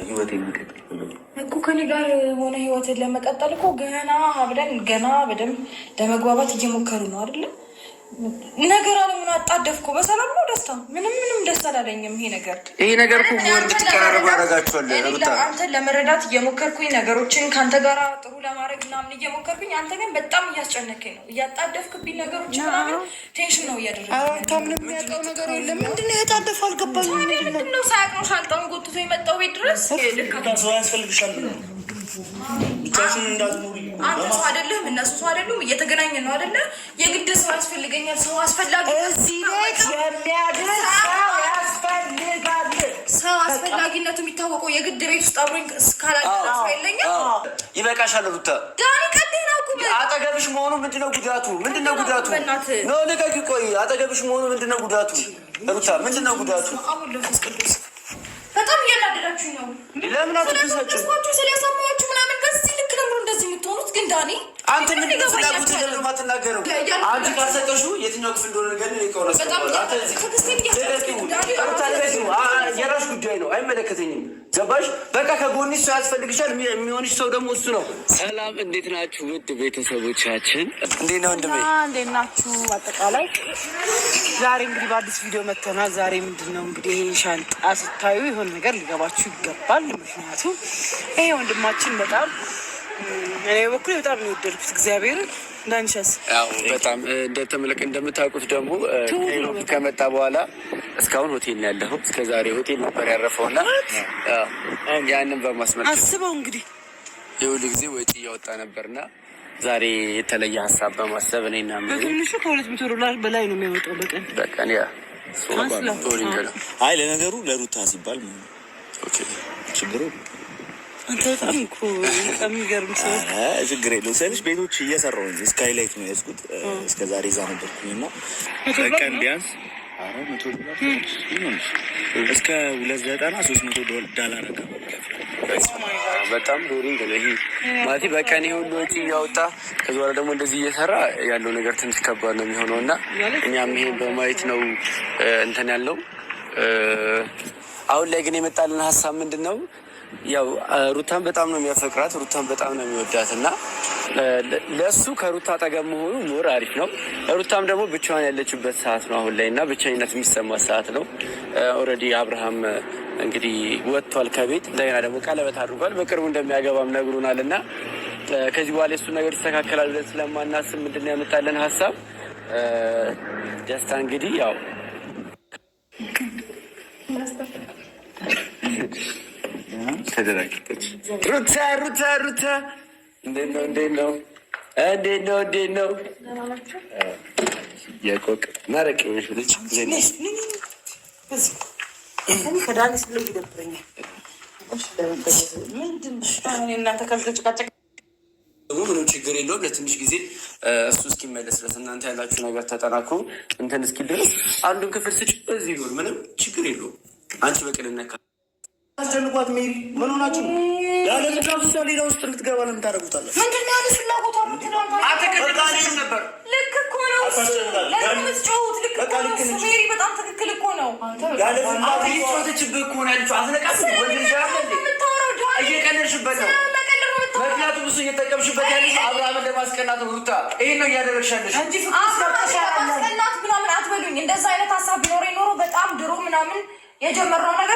ህይወት የሚቀጥል እኮ ከኔ ጋር ሆነ ህይወትን ለመቀጠል እኮ ገና በደንብ ለመግባባት እየሞከሩ ነው አይደለ? ነገር አለምን አጣደፍኩ። በሰላም ነው ደስታ? ምንም ደስ አላለኝም። ይሄ ነገር እኮ ወንድ ትቀራረቡ ያደርጋችኋል። አንተን ለመረዳት እየሞከርኩኝ ነገሮችን ከአንተ ጋር ጥሩ ለማድረግ ምናምን እየሞከርኩኝ፣ አንተ ግን በጣም እያስጨነቀኝ ነው። እያጣደፍክብኝ ነገሮች ምናምን ቴንሽን ነው እያደረገ። ምንም የሚያውቀው ነገር የለም። ምንድነው የታደፈ? አልገባኝም። ምንድነው ሳያቅ ነው ሻንጣውን ጎትቶ የመጣው ቤት ድረስ? ሰው ያስፈልግሻል። ብቻሽን እንዳትኖሪ። አንተ ሰው አይደለህም፣ እነሱ ሰው አይደሉም። እየተገናኘን ነው አይደለ? የግድ ሰው ያስፈልገኛል። ሰው አስፈላጊ እዚህ ቤት የሚያድር ሰው ያስፈልጋል። ሰው አስፈላጊነቱ የሚታወቀው የግድ ቤት ውስጥ አብሮኝ እስካላለ ሰው የለኝም። ይበቃሻል ሩታ። ዳኒ ቀጤና አቁም። አጠገብሽ መሆኑ ምንድነው ጉዳቱ? ምንድነው ጉዳቱ? ነው ልቀቂ። ቆይ አጠገብሽ መሆኑ ምንድነው ጉዳቱ? ሩታ ምንድነው ጉዳቱ? በጣም እያናደዳችሁ ነው። ለምን አትደሳችሁ? ስለሰማችሁ ምናምን ከዚህ ልክ ነው እንደዚህ የምትሆኑት። ግን ዳኒ አንተ ምን ፍላጎት ለምን ማትናገረው? አንቺ ካልሰጠሽው የትኛው ክፍል እንደሆነ ነገር ሊቀውረስ የራስሽ ጉዳይ ነው፣ አይመለከተኝም። ገባሽ? በቃ ከጎኒ ሰው ያስፈልግሻል። የሚሆንሽ ሰው ደግሞ እሱ ነው። ሰላም፣ እንዴት ናችሁ ውድ ቤተሰቦቻችን? እንዴት ነው ወንድሜ? እንዴት ናችሁ? አጠቃላይ ዛሬ እንግዲህ በአዲስ ቪዲዮ መጥተናል። ዛሬ ምንድን ነው እንግዲህ ይህ ሻንጣ ስታዩ የሆነ ነገር ሊገባችሁ ይገባል። ምክንያቱም ይሄ ወንድማችን በጣም እኔ በኩል በጣም ነው የወደድኩት እግዚአብሔርን። እንዳንሻስ በጣም እንደምታውቁት ደግሞ ከኢሮፕ ከመጣ በኋላ እስካሁን ሆቴል ነው ያለኸው። እስከ ዛሬ ሆቴል ነበር ያረፈውና ያንን በማስመልከት አስበው እንግዲህ የሁሉ ጊዜ ወጪ እያወጣ ነበርና ዛሬ የተለየ ሀሳብ በማሰብ እኔና በትንሹ $200 በላይ ነው የሚያወጣው በቀን አይ ለነገሩ ለሩታ ሲባል ችግሩ አንተ በጣም እኮ የሚገርም ሰው። ችግር የለውም ስልሽ ቤቶች እየሰራሁ እንጂ ስካይላይት ነው ያዝኩት። እስከ ዛሬ እዛ ነበርኩኝ እና በቀን ቢያንስ እስከ $290-300 በጣም ቦሪንግ ነው ይሄ ማለት በቀን ይሄ ሁሉ ወጪ እያወጣ ከዛ በኋላ ደግሞ እንደዚህ እየሰራ ያለው ነገር ትንሽ ከባድ ነው የሚሆነው እና እኛም ይሄን በማየት ነው እንትን ያለው። አሁን ላይ ግን የመጣልን ሀሳብ ምንድን ነው? ያው ሩታን በጣም ነው የሚያፈቅራት፣ ሩታን በጣም ነው የሚወዳት እና ለእሱ ከሩታ አጠገብ መሆኑ ሞር አሪፍ ነው። ሩታም ደግሞ ብቻዋን ያለችበት ሰዓት ነው አሁን ላይ እና ብቸኝነት የሚሰማት ሰዓት ነው። ኦልሬዲ አብርሃም እንግዲህ ወጥቷል ከቤት፣ እንደገና ደግሞ ቀለበት አድርጓል። በቅርቡ እንደሚያገባም ነግሩናል እና ከዚህ በኋላ የሱ ነገር ይስተካከላል ብለን ስለማናስብ ምንድን ነው ያመጣለን ሀሳብ ደስታ እንግዲህ ያው ተደራጅተች ሩታ እንዴት ነው የቆቅ ማረቅ ልጅ ከዳንስ ላይ ይደብረኛል። ምንም ችግር የለውም። ለትንሽ ጊዜ እሱ እስኪመለስ ድረስ እናንተ ያላችሁ ነገር ተጠናክሮ እንትን እስኪል ድረስ አንዱን ክፍል ስጭ። በዚህ ይሁን፣ ምንም ችግር የለውም። አንቺ በቅንነት አስጨንቋት። ሜሪ ምን ሆናችሁ ነው? ያለ ፍላጎት እሷ ሌላ ውስጥ እንድትገባ ለምን ታደርጉታለህ? ምንድን ነው ያለ ፍላጎት? ነበር። ልክ እኮ ነው ለምትጫወት። ልክ እኮ ነው ሜሪ፣ በጣም ትክክል እኮ ነው። ያለ ፍላጎት እየጫወተችብህ እኮ ነው ያለችው። አትነቃትም? እየቀለድሽበት ነው። ምክንያቱም እሱ እየጠቀምሽበት ያለሽ አብርሃምን ለማስቀናት ነው። ሩታ ይሄን ነው እያደረግሻለሽ እንጂ ማስቀናት ምናምን አትበሉኝ። እንደዛ አይነት ሀሳብ ቢኖር ኖሮ በጣም ድሮ ምናምን የጀመርነው ነገር